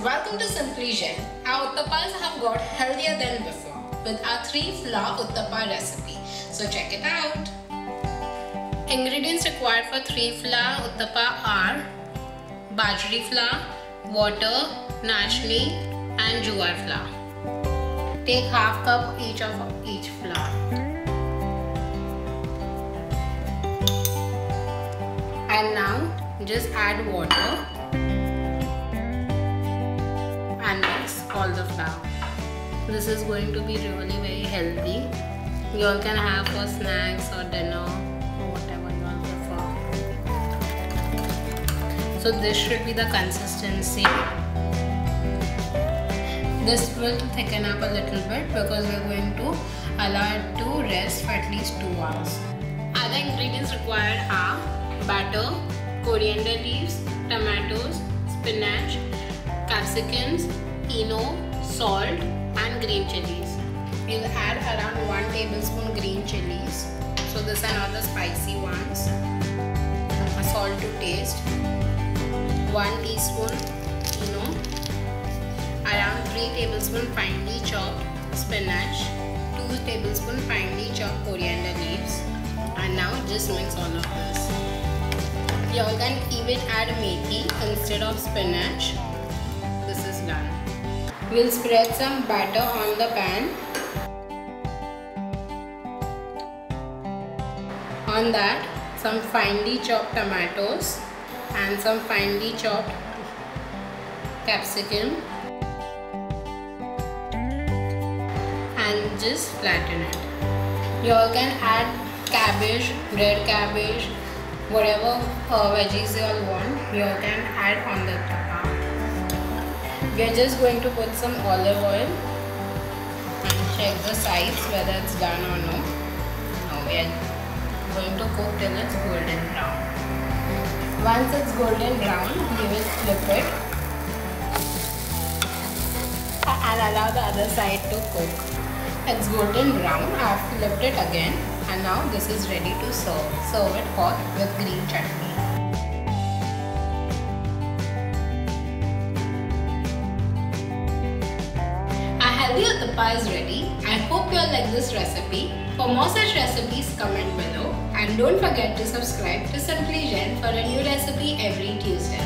Welcome to Simply Jain. Our Uthappas have got healthier than before with our 3-flour Uthappa recipe. So check it out. Ingredients required for 3-flour Uthappa are bajra flour, water, nachni and Jowar flour. Take half cup each of each flour. And now just add water and mix all the flour. This is going to be really very healthy. You all can have for snacks or dinner or whatever you all prefer. So this should be the consistency. This will thicken up a little bit because we are going to allow it to rest for at least 2 hours. Other ingredients required are batter, coriander leaves, tomatoes, spinach, capsicums, salt and green chillies. You'll add around 1 tablespoon green chillies. So these are not the spicy ones. Salt to taste. 1 teaspoon around 3 tablespoon finely chopped spinach, 2 tablespoon finely chopped coriander leaves, and now just mix all of this. You all can even add methi instead of spinach. This is done. We'll spread some batter on the pan. On that, some finely chopped tomatoes and some finely chopped capsicum, and just flatten it. You all can add cabbage, red cabbage, whatever veggies you all want, you all can add on the Uthappa. We are just going to put some olive oil and check the sides whether it's done or no. Now we are going to cook till it's golden brown. Once it's golden brown, we will flip it and allow the other side to cook. It's golden brown. I have flipped it again, and now this is ready to serve. Serve it hot with green chutney. Our healthy Uthappa is ready. I hope you all like this recipe. For more such recipes, comment below, and don't forget to subscribe to Simply Jain for a new recipe every Tuesday.